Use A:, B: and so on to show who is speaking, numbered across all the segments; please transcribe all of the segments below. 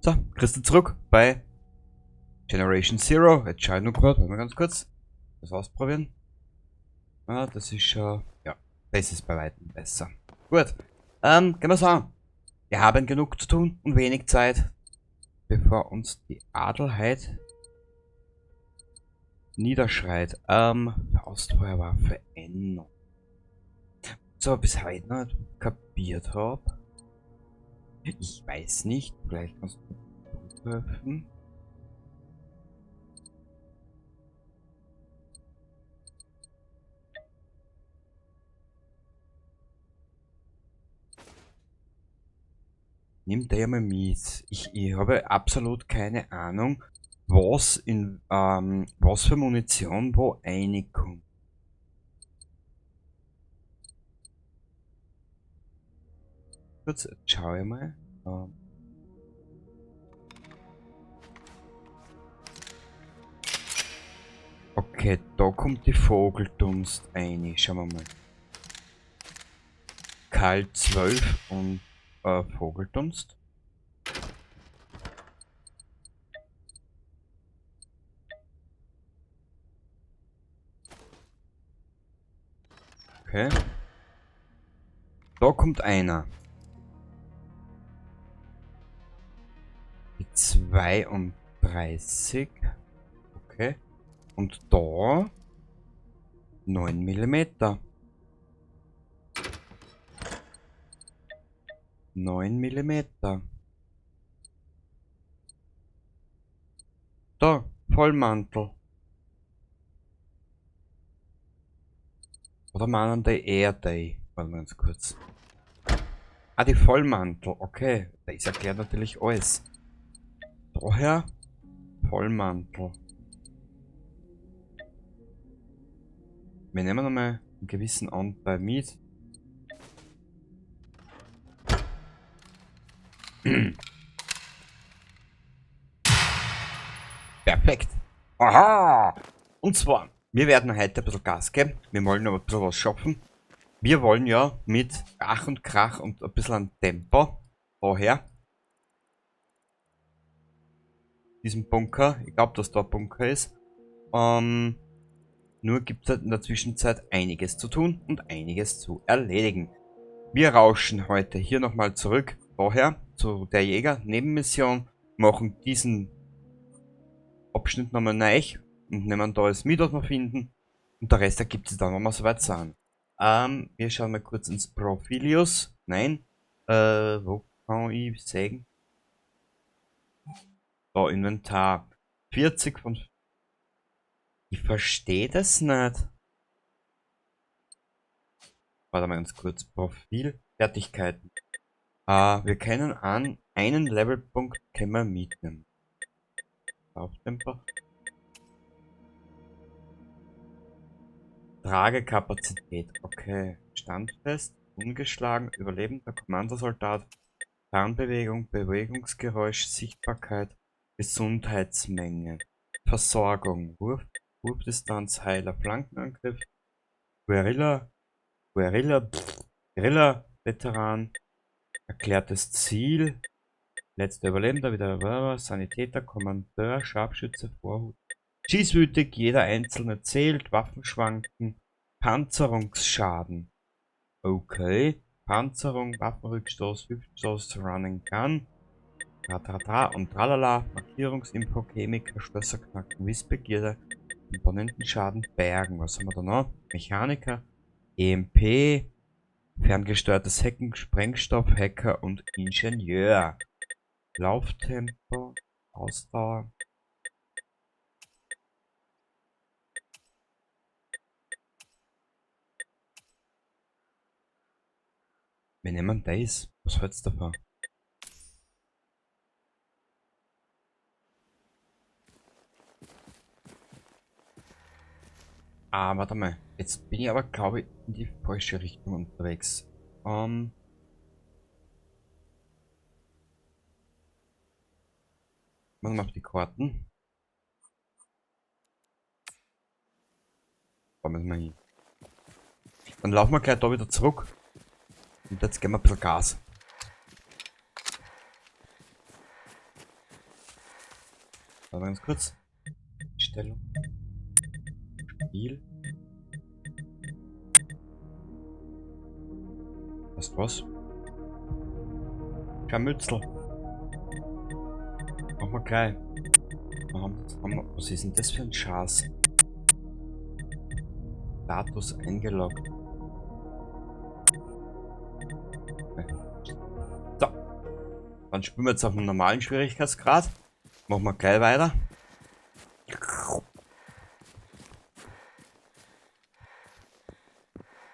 A: So, kriegst du zurück bei Generation Zero. Jetzt schau ich nur gerade, mal ganz kurz das ausprobieren. Ah, das ist schon, ja, das ist bei weitem besser. Gut, gehen wir so. Wir haben genug zu tun und wenig Zeit, bevor uns die Adelheid niederschreit. Faustfeuerwaffe N. So, bis heute noch nicht kapiert habe. Ich weiß nicht, vielleicht kannst du öffnen. Nimm der mal mit. Ich habe absolut keine Ahnung, was was für Munition wo reinkommt. Kurz, jetzt schaue ich mal. Okay, da kommt die Vogeldunst rein. Schauen wir mal. Kalt 12 und Vogeldunst. Okay. Da kommt einer. Die 32. Okay. Und da 9 mm. 9 mm. Da, Vollmantel. Oder meinen die eher die? Warte mal ganz kurz. Ah, die Vollmantel. Okay, das erklärt natürlich alles. Daher Vollmantel. Wir nehmen nochmal einen gewissen Anteil mit. Perfekt. Aha! Und zwar, wir werden heute ein bisschen Gas geben. Wir wollen aber ein bisschen was schaffen. Wir wollen ja mit Ach und Krach und ein bisschen an Tempo vorher diesen Bunker, ich glaube, dass da ein Bunker ist, nur gibt es halt in der Zwischenzeit einiges zu tun und einiges zu erledigen. Wir rauschen heute hier nochmal zurück vorher zu der Jäger-Nebenmission, machen diesen Abschnitt nochmal neu und nehmen da alles mit, was wir finden. Und der Rest ergibt sich dann, wenn wir soweit sind. Wir schauen mal kurz ins Profilius. Nein. Wo kann ich sagen? Da, Inventar. 40 von... Ich verstehe das nicht. Warte mal ganz kurz. Profil. Fertigkeiten. Wir können einen Levelpunkt können wir mitnehmen. Auftempo. Tragekapazität. Okay. Standfest. Ungeschlagen. Überlebender Kommandosoldat. Fernbewegung. Bewegungsgeräusch. Sichtbarkeit. Gesundheitsmenge. Versorgung. Wurfdistanz. Heiler. Flankenangriff. Guerilla. Veteran. Erklärtes Ziel. Letzter Überlebender. Wieder Sanitäter. Kommandeur. Scharfschütze. Vorhut. Schießwütig, jeder einzelne zählt, Waffenschwanken, Panzerungsschaden. Okay. Panzerung, Waffenrückstoß, Hüftstoß, Running Gun. Und tralala. Markierungsinfo, Chemiker, Schlösser knacken, Wissbegierde, Komponentenschaden, Bergen. Was haben wir da noch? Mechaniker, EMP, ferngesteuertes Hacken, Sprengstoff, Hacker und Ingenieur. Lauftempo, Ausdauer. Wir nehmen das. Was hältst du davon? Warte mal. Jetzt bin ich aber, glaube ich, in die falsche Richtung unterwegs. Machen wir auf die Karten. Da müssen wir hin. Dann laufen wir gleich da wieder zurück. Und jetzt geben wir ein bisschen Gas. Warte ganz kurz. Stellung. Spiel. Was? Scharmützel. Machen wir gleich. Was ist denn das für ein Schatz? Status eingeloggt. So. Dann spielen wir jetzt auf einem normalen Schwierigkeitsgrad. Machen wir gleich weiter.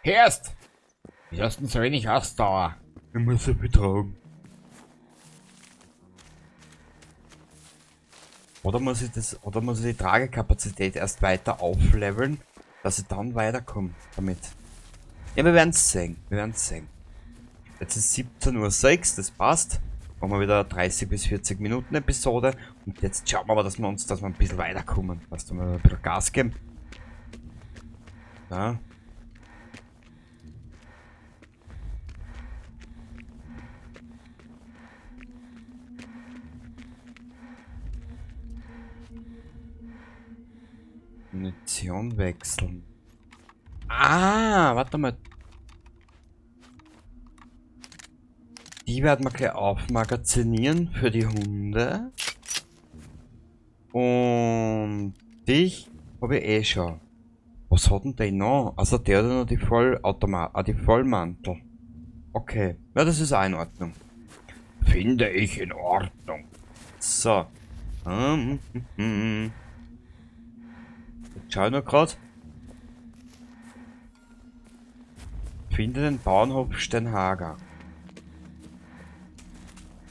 B: Hörst! Wie hast denn so wenig Ausdauer?
A: Ich muss ja betragen. Oder muss ich die Tragekapazität erst weiter aufleveln, dass ich dann weiterkomme damit? Ja, wir werden es sehen. Jetzt ist 17:06 Uhr, das passt. Machen wir wieder 30 bis 40 Minuten Episode. Und jetzt schauen wir mal, dass wir ein bisschen weiterkommen. Dass wir ein bisschen Gas geben. Ja. Munition wechseln. Ah, warte mal. Die werden wir gleich aufmagazinieren für die Hunde. Und dich habe ich eh schon. Was hat denn der noch? Also der hat noch die die Vollmantel. Okay, ja, das ist auch in Ordnung. Finde ich in Ordnung. So. Jetzt schau ich noch grad. Finde den Bauernhof Steinhager.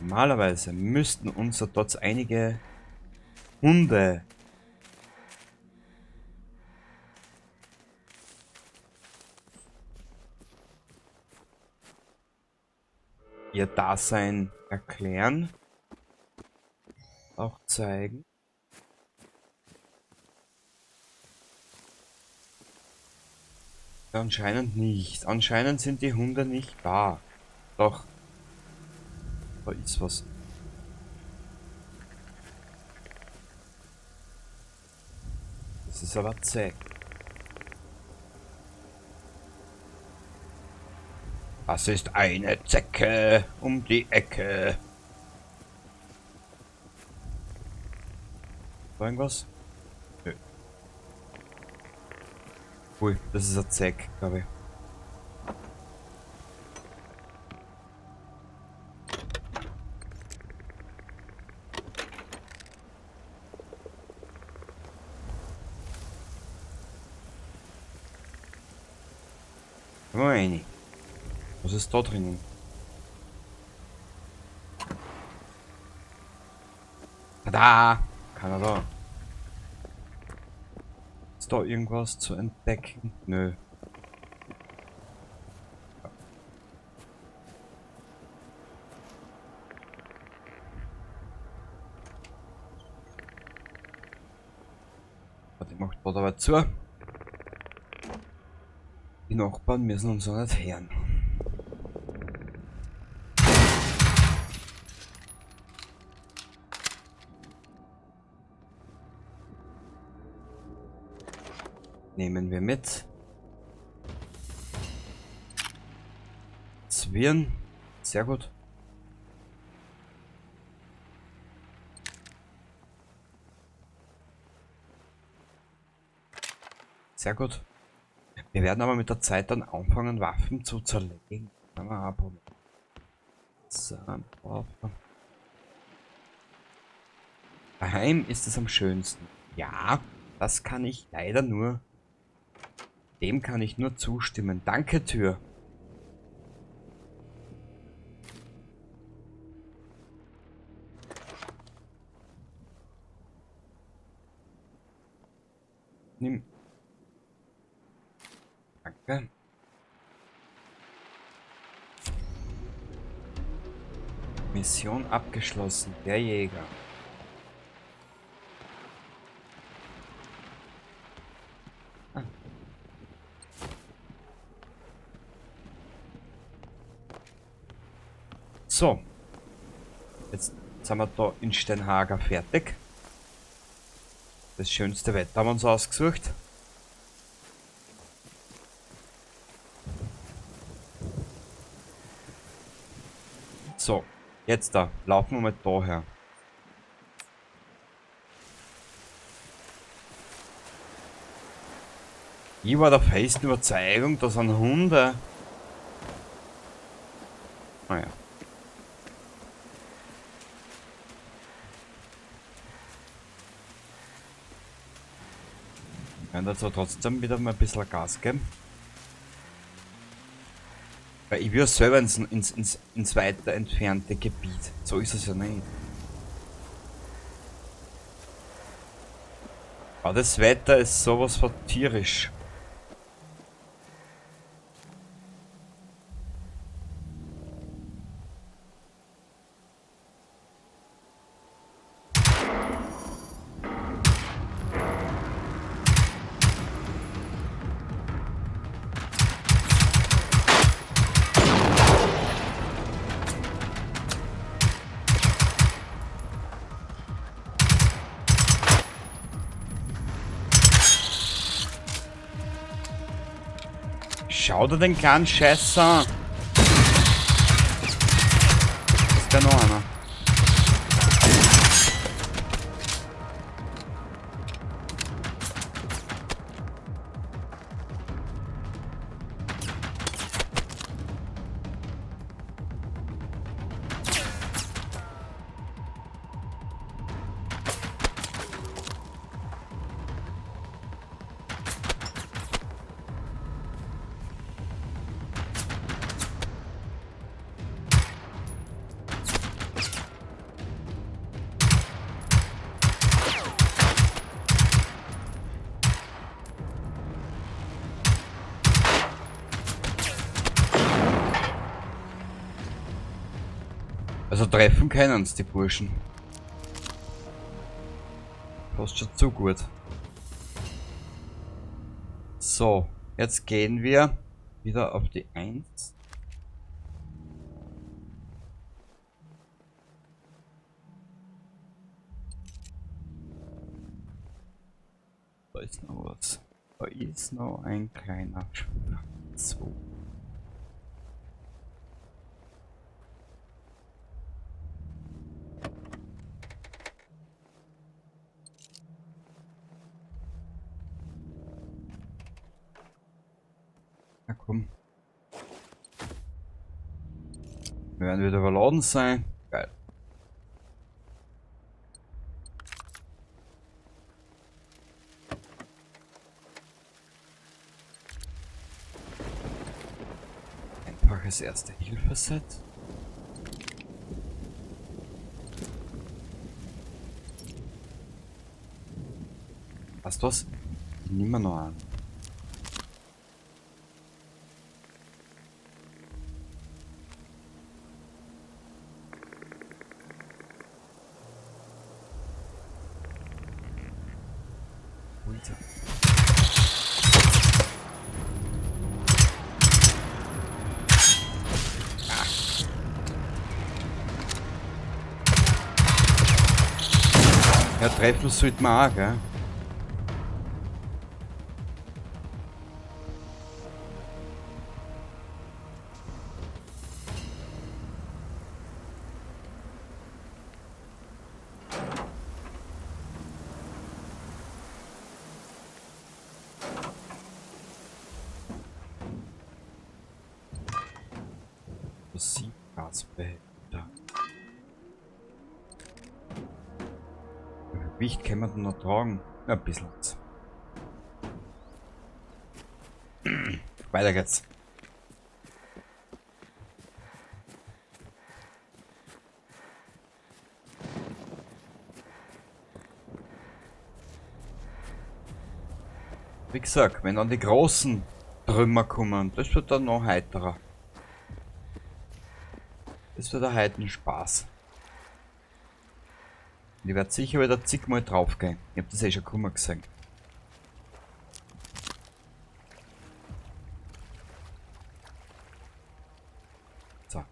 A: Normalerweise müssten uns dort einige Hunde ihr Dasein erklären, auch zeigen. Anscheinend nicht. Anscheinend sind die Hunde nicht da. Doch. Da ist was. Das ist aber zäh. Das ist eine Zecke um die Ecke. War irgendwas? Nö. Ui, das ist ein Zeck, glaube ich. Meine. Was ist da drinnen? Tada! Keiner da. Ist da irgendwas zu entdecken? Nö. Warte, ich mach da aber zu. Die Nachbarn müssen uns auch nicht hören. Nehmen wir mit. Zwirn. Sehr gut. Sehr gut. Wir werden aber mit der Zeit dann anfangen, Waffen zu zerlegen. So, Waffe. Daheim ist es am schönsten. Ja, das kann ich leider nur. Dem kann ich nur zustimmen. Danke, Tür. Nimm. Danke. Mission abgeschlossen. Der Jäger. Ah. So. Jetzt sind wir da in Steinhager fertig. Das schönste Wetter haben wir uns ausgesucht. So, jetzt da. Laufen wir mal daher. Ich war der festen Überzeugung, da sind Hunde. Naja. Wir werden dazu trotzdem wieder mal ein bisschen Gas geben. Weil ich will selber ins weiter entfernte Gebiet. So ist es ja nicht. Aber das Wetter ist sowas von tierisch. Schau dir den kleinen Scheiß an. Ist da noch einer? Also treffen können uns die Burschen. Fast schon zu gut. So, jetzt gehen wir wieder auf die 1. Da ist noch was. Da ist noch ein kleiner Schwarz. Na komm. Wir werden wieder überladen sein. Geil. Einfaches Erste-Hilfe-Set. Weißt du was? Ich nehme mir noch an. Ja, treffen sollte man auch, gell? Gasbehälter. Wie viel Gewicht kann man denn noch tragen? Ja, ein bisschen. Weiter geht's. Wie gesagt, wenn dann die großen Trümmer kommen, das wird dann noch heiterer. Das wird ein Heidenspaß. Und ich werde sicher wieder zigmal draufgehen. Ich habe das eh schon kommen gesehen. So.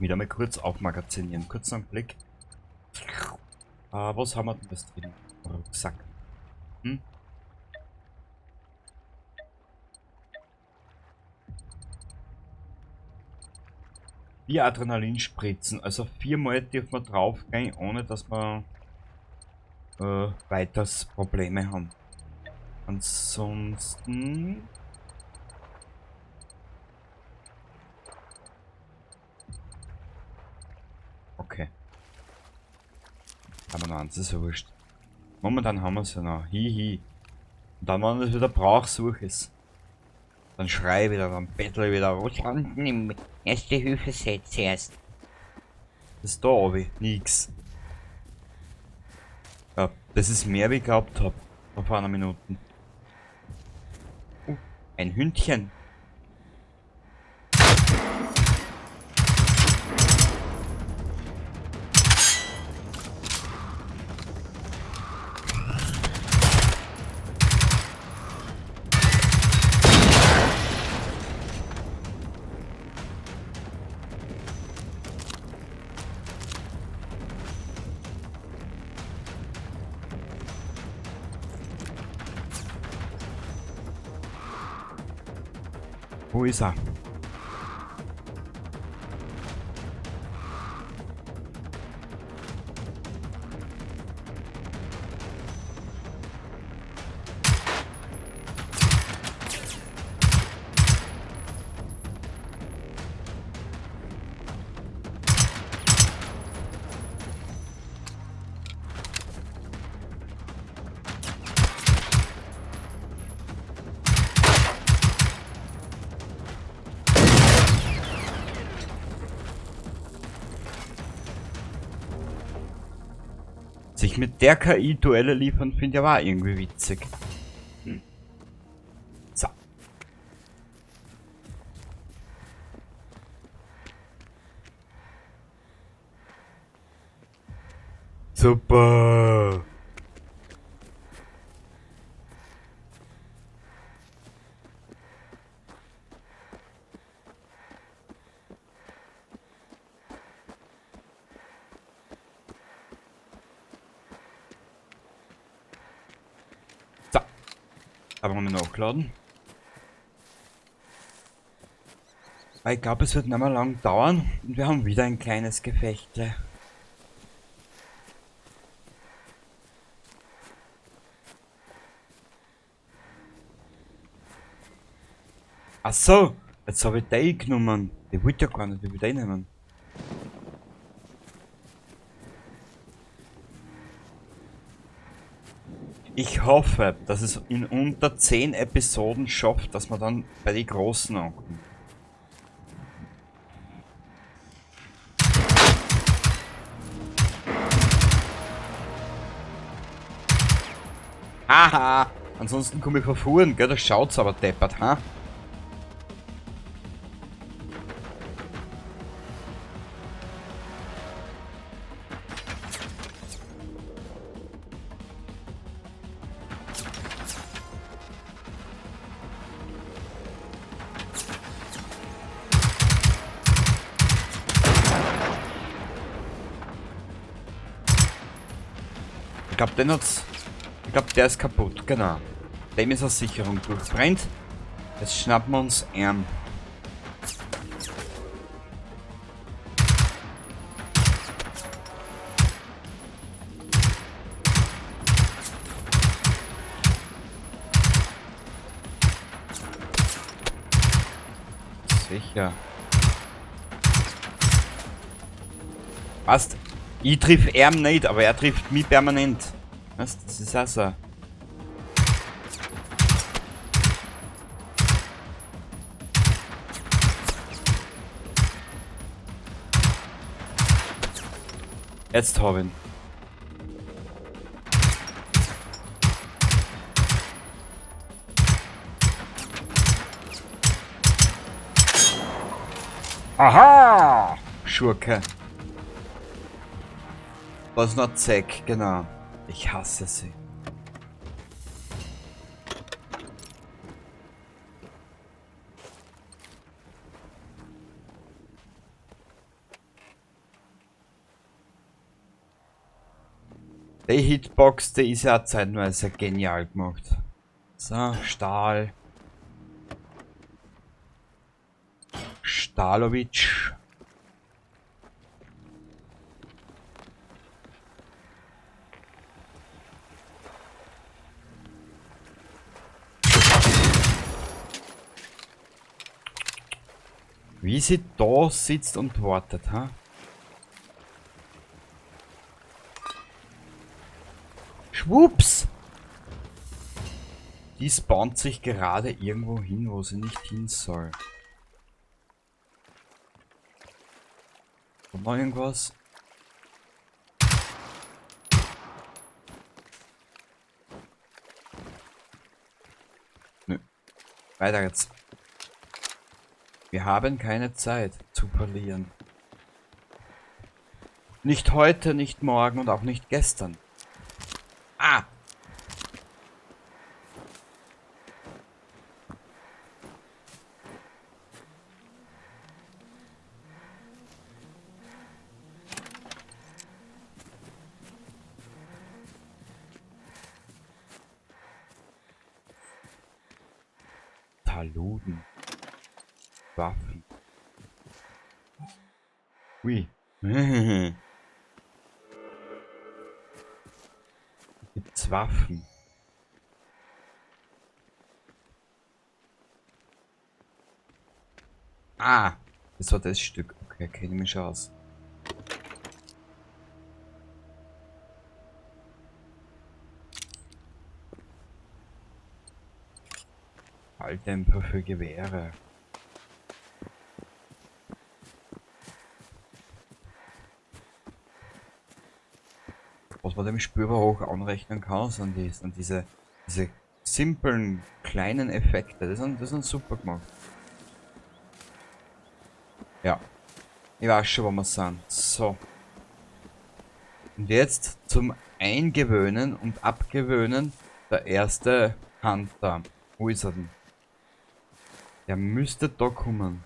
A: Wieder mal kurz aufmagazinieren. Kurz einen Blick. Was haben wir denn das drin? Rucksack. Hm? Die Adrenalinspritzen. Also 4-mal dürfen wir draufgehen, ohne dass wir weiters Probleme haben. Ansonsten... Okay. Aber nein, das ist ja wurscht. Momentan haben wir es ja noch. Hihi. Und dann, wenn es wieder Brauchsuche ist, dann schrei ich wieder, dann bettel ich wieder. Was haben denn im Erste-Hilfe-Set zuerst? Das ist da obi. Nix. Ja, das ist mehr wie ich geglaubt hab. Vor einer Minute. Ein Hündchen. Wo ist er? Sich mit der KI Duelle liefern, finde ich aber auch irgendwie witzig. So. Super. So. Aber wir nachladen. Ich glaube, es wird nicht mehr lang dauern und wir haben wieder ein kleines Gefechtle. Ach so, jetzt habe ich die genommen. Die wollte ja gar nicht, wie wir die nehmen. Ich hoffe, dass es in unter 10 Episoden schafft, dass wir dann bei den Großen ankommen. Haha! Ansonsten komme ich verfuhren, gell? Das schaut's aber deppert, ha? Ich glaube, den hat's. Ich glaube, der ist kaputt, genau. Dem ist eine Sicherung durchbrennt. Jetzt schnappen wir uns ihn. Sicher. Passt. Ich triff ihn nicht, aber er trifft mich permanent. Was? Das ist auch so. Jetzt hab ich ihn. Aha! Schurke. Was noch Zeck, genau. Ich hasse sie. Die Hitbox, die ist ja zeitweise genial gemacht. So, Stahl. Stalovic. Wie sie da sitzt und wartet, ha? Schwupps! Die spawnt sich gerade irgendwo hin, wo sie nicht hin soll. Kommt noch irgendwas? Nö. Weiter jetzt. Wir haben keine Zeit zu verlieren. Nicht heute, nicht morgen und auch nicht gestern. Ah! Taluden. Waffen. Ui. Gibt's Waffen? Ah! Das war das Stück. Okay, kenne ich mich aus. Falldämpfer für Gewehre. Was man dem spürbar hoch anrechnen kann, sind diese simplen kleinen Effekte. Das sind super gemacht. Ja. Ich weiß schon, wo wir sind. So. Und jetzt zum Eingewöhnen und Abgewöhnen der erste Hunter. Wo ist er denn? Der müsste da kommen.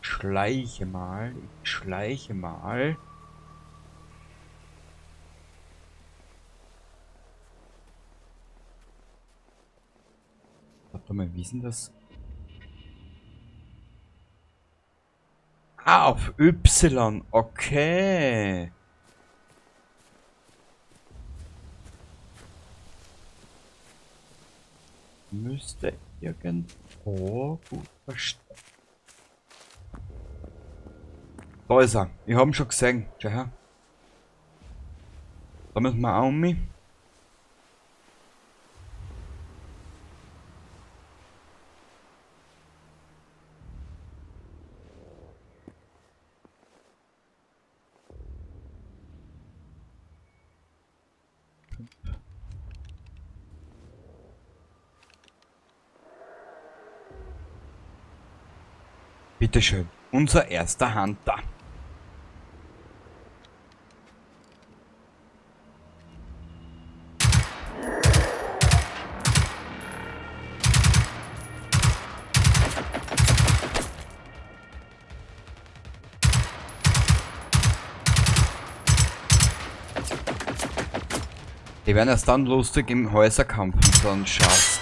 A: Schleiche mal. Ich schleiche mal. Warte mal, wie ist denn das? Ah, auf Y. Okay. Müsste irgendwo gut verstehen. Da ist er. Ich habe ihn schon gesehen. Schau her. Da müssen wir auch um mich. Bitteschön. Unser erster Hunter. Die werden erst dann lustig im Häuserkampf und so ein Schatz.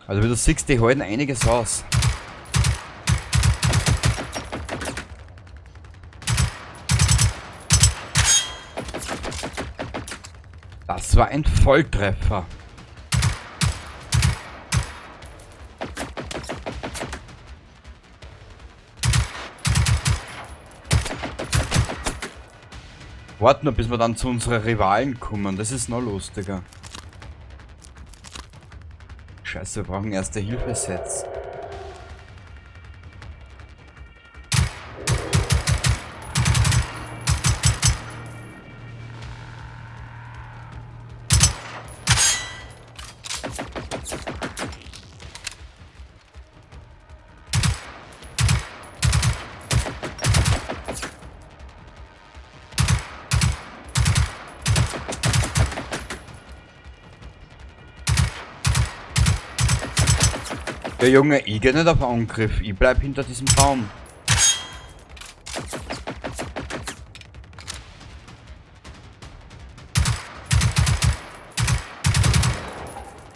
A: Also wie du siehst, die halten einiges aus. Das war ein Volltreffer. Warten nur, bis wir dann zu unseren Rivalen kommen. Das ist noch lustiger. Scheiße, wir brauchen Erste-Hilfe-Sets. Der Junge, ich geh nicht auf Angriff. Ich bleib hinter diesem Baum.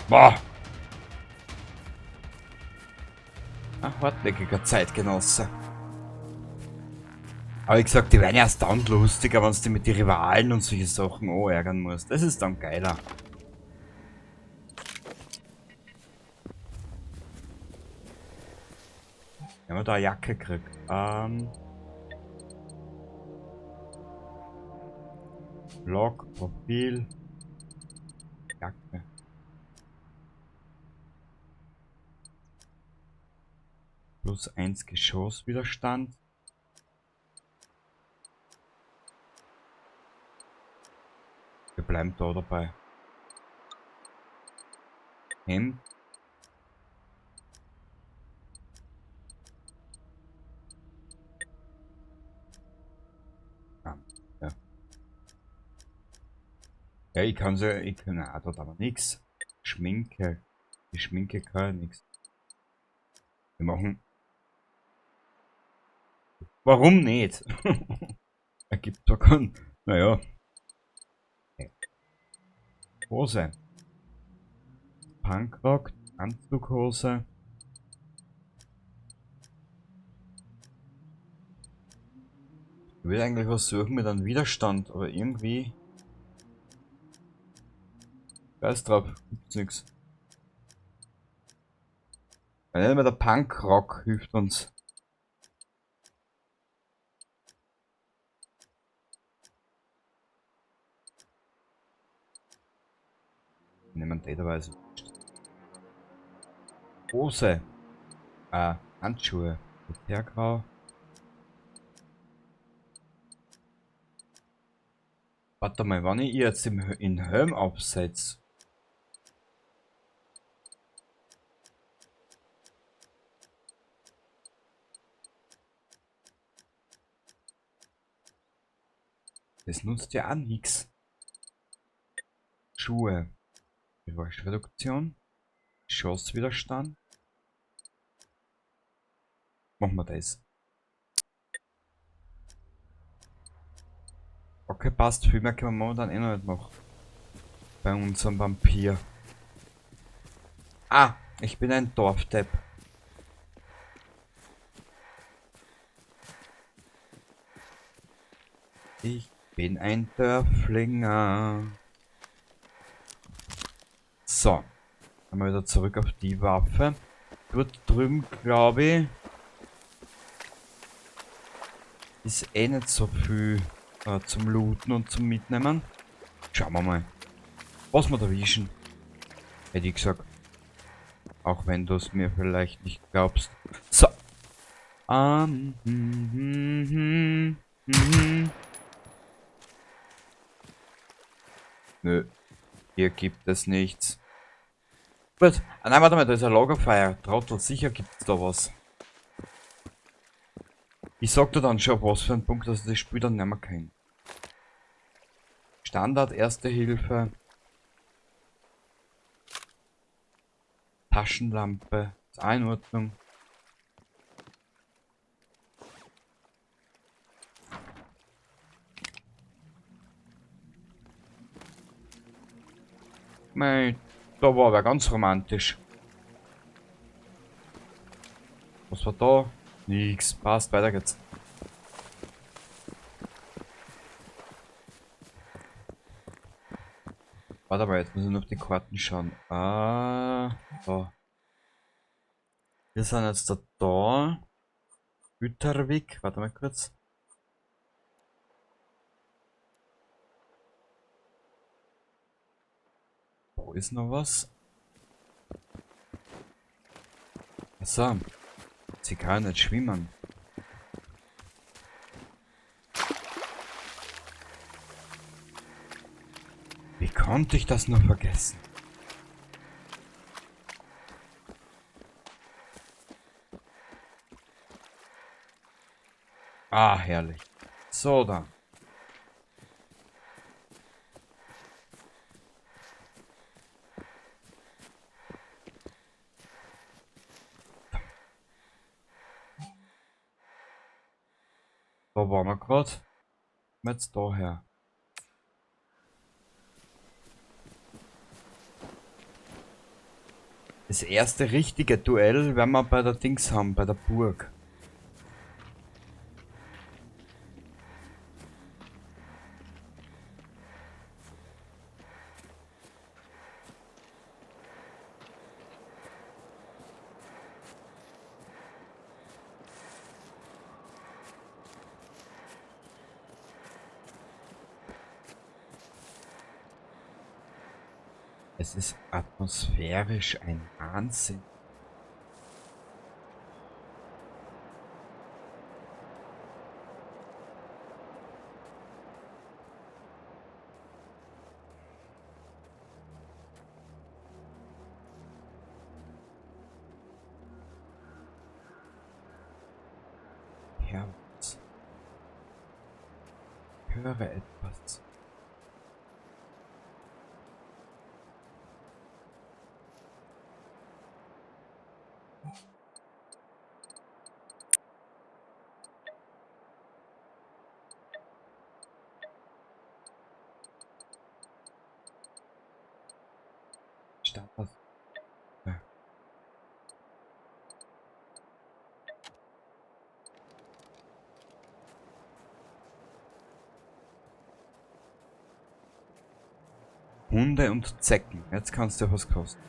A: Boah. Ein hartnäckiger Zeitgenosse. Aber wie gesagt, die werden erst dann lustiger, wenn du mit den Rivalen und solche Sachen ärgern musst. Das ist dann geiler. Wenn man da eine Jacke kriegt. Log, Profil. Jacke. +1 Geschosswiderstand. Wir bleiben da dabei. Hemd. Ah, ja. Ja, ich kann sie, ich kann, ah, dort aber nichts. Schminke. Die Schminke kann ja nichts. Wir machen. Warum nicht? Ergibt doch keinen. Naja. Hose. Punkrock, Anzughose. Ich will eigentlich was suchen mit einem Widerstand, aber irgendwie. Weiß drauf, gibt's nix. Weil nicht mehr der Punkrock hilft uns. Nehmen täterweise. Hose. Handschuhe. Militärgrau. Warte mal, wenn ich jetzt in Helm absetze. Das nutzt ja auch nichts. Schuhe. Geräuschreduktion. Schusswiderstand. Machen wir das. Okay, passt. Viel mehr können wir momentan eh noch nicht machen. Bei unserem Vampir. Ah, ich bin ein Dorfdepp. Ich bin ein Dörflinger. So. Dann wieder zurück auf die Waffe. Dort drüben, glaube ich, ist eh nicht so viel zum Looten und zum Mitnehmen. Schauen wir mal, was wir da wischen. Hätte ich gesagt. Auch wenn du es mir vielleicht nicht glaubst. So. Nö. Hier gibt es nichts. Gut. Ah nein, warte mal, da ist ein Lagerfeuer. Trottel, sicher gibt es da was. Ich sag dir dann schon, was für ein Punkt, dass ich das Spiel dann nicht mehr kann. Standard, Erste Hilfe. Taschenlampe. Ist auch in Ordnung. Mei, da war aber ganz romantisch. Was war da? Nix. Passt, weiter geht's. Warte mal, jetzt muss ich noch auf die Karten schauen. Ah, da. Wir sind jetzt da. Güterweg. Warte mal kurz. Wo ist noch was? Achso. Sie kann nicht schwimmen. Wie konnte ich das nur vergessen? Ah, herrlich. So, dann. Wo waren wir gerade? Jetzt daher. Das erste richtige Duell werden wir bei der Dings haben, bei der Burg. Es ist atmosphärisch ein Wahnsinn. Herz. Höre etwas. Standard. Ja. Hunde und Zecken. Jetzt kannst du was kosten.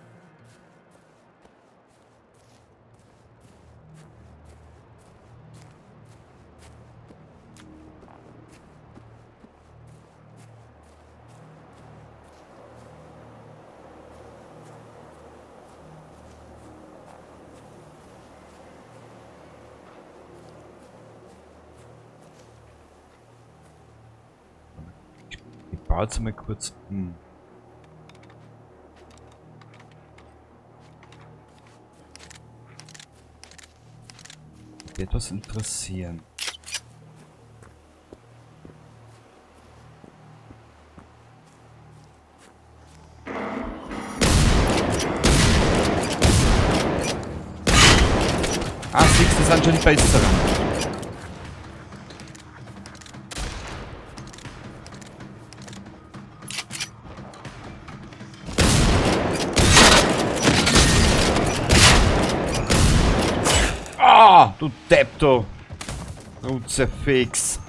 A: Ich baue jetzt mal kurz um. Mich etwas interessieren. Ah, siehst du, das sind schon die besseren. Ah, du Depp, du. Kruzifix.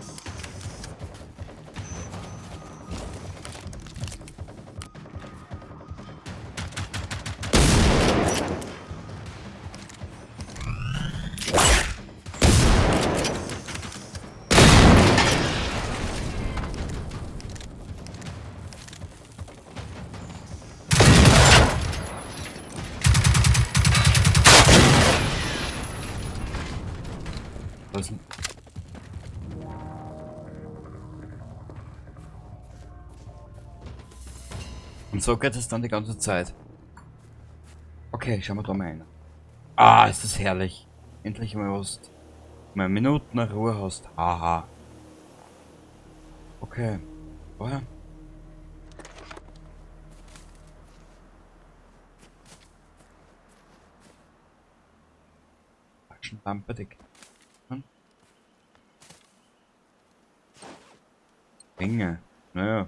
A: Was? Und so geht es dann die ganze Zeit. Okay, schauen wir da mal rein. Ah, ist das herrlich. Endlich mal was. Mal Minuten Ruhe hast. Haha. Okay. Vorher. Taschenlampe dick. Enge. Naja.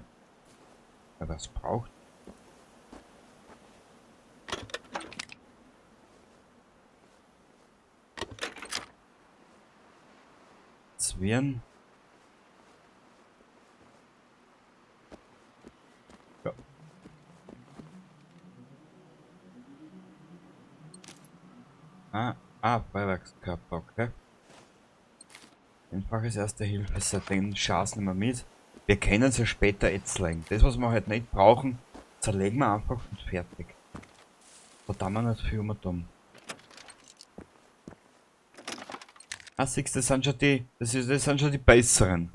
A: Wer das braucht. Zwirn. Ja. Feuerwerkskörper, okay. Einfaches erste Hilfe, den Schaß nicht mehr mit. Wir können es ja später ätzlegen. Das, was wir halt nicht brauchen, zerlegen wir einfach und fertig. Da tun wir nicht viel mehr dumm. Ah, siehst du, das sind schon die, das sind schon die besseren.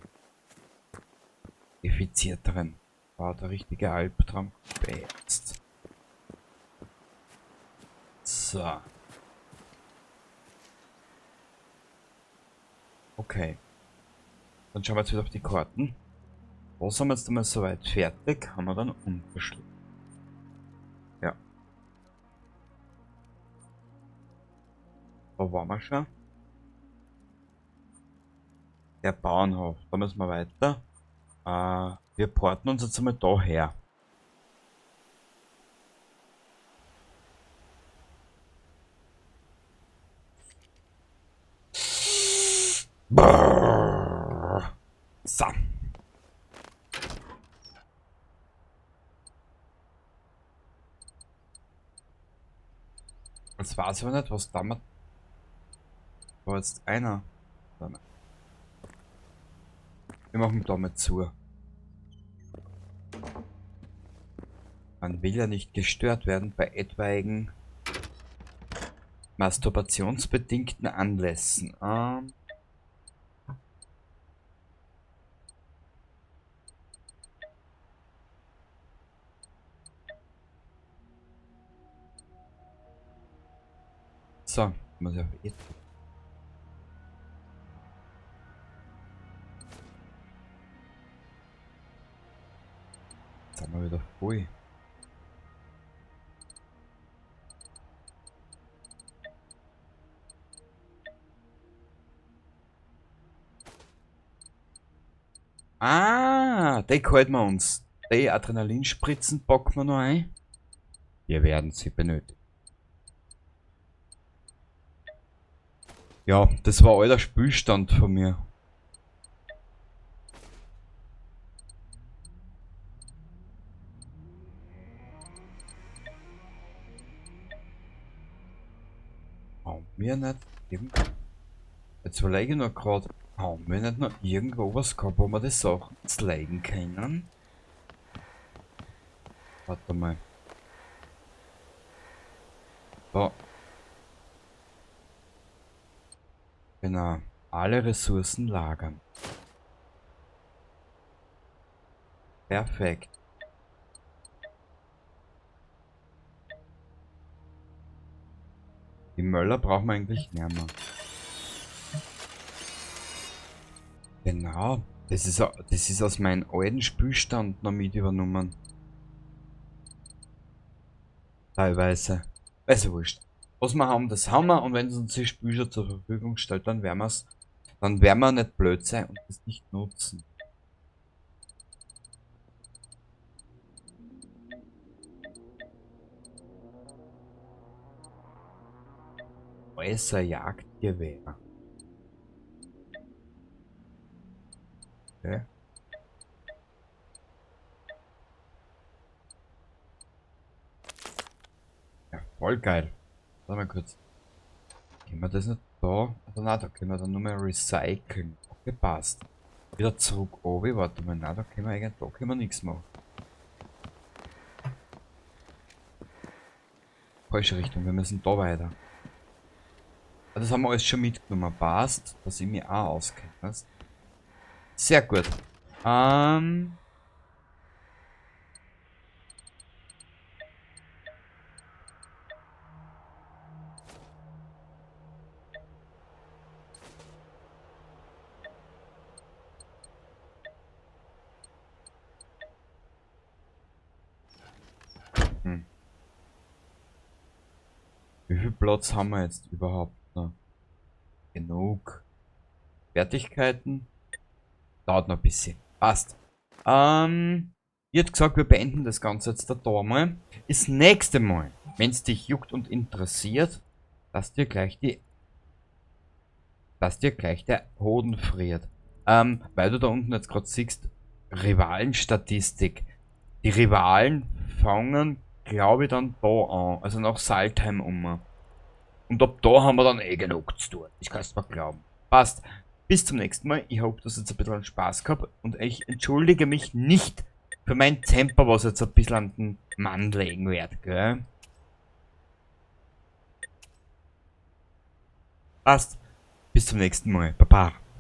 A: Effizierteren. War der richtige Albtraum. Jetzt. So. Okay. Dann schauen wir jetzt wieder auf die Karten. Wo sind wir jetzt einmal soweit fertig? Haben wir dann umgeschlagen. Ja. Wo waren wir schon? Der Bauernhof. Da müssen wir weiter. Wir porten uns jetzt einmal da her. Brrr. So. Jetzt weiß ich aber nicht, was damit. War jetzt einer. Wir machen damit zu. Man will ja nicht gestört werden bei etwaigen masturbationsbedingten Anlässen. So, muss ich auf E drücken. Jetzt sind wir wieder voll. Die halten wir uns. Die Adrenalinspritzen packen wir noch ein. Wir werden sie benötigen. Ja, das war alter Spielstand von mir. Haben wir nicht irgendwo. Jetzt überlege ich noch gerade, haben wir nicht noch irgendwo was gehabt, wo wir die Sachen sliden können? Warte mal. Da. Genau. Alle Ressourcen lagern. Perfekt. Die Möller brauchen wir eigentlich nicht mehr. Genau. Das ist aus meinem alten Spielstand noch mit übernommen. Teilweise. Also wurscht. Was wir haben, das haben wir, und wenn es uns das Spiel schon zur Verfügung stellt, dann werden wir nicht blöd sein und das nicht nutzen. Äußer Jagdgewehr. Okay. Ja, voll geil. Warte mal kurz. Können wir das nicht da? Oder nein, da können wir dann nur mehr recyceln. Okay, passt. Wieder zurück oben. Warte mal, nein, da können wir eigentlich, da können wir nichts machen. Falsche Richtung, wir müssen da weiter. Das haben wir alles schon mitgenommen. Passt, dass ich mich auch auskenne. Weißt? Sehr gut. Wie viel Platz haben wir jetzt überhaupt noch? Genug. Fertigkeiten. Dauert noch ein bisschen. Passt. Ich hätte gesagt, wir beenden das Ganze jetzt da mal. Das nächste Mal, wenn es dich juckt und interessiert, dass dir gleich der Hoden friert. Weil du da unten jetzt gerade siehst, Rivalenstatistik. Die Rivalen fangen, glaube ich, dann da an. Also nach Saltheim um. Und ab da haben wir dann eh genug zu tun. Das kannst du mir glauben. Passt. Bis zum nächsten Mal. Ich hoffe, dass ihr jetzt ein bisschen Spaß gehabt und ich entschuldige mich nicht für mein Temper, was jetzt ein bisschen an den Mann legen wird, gell? Passt. Bis zum nächsten Mal. Baba.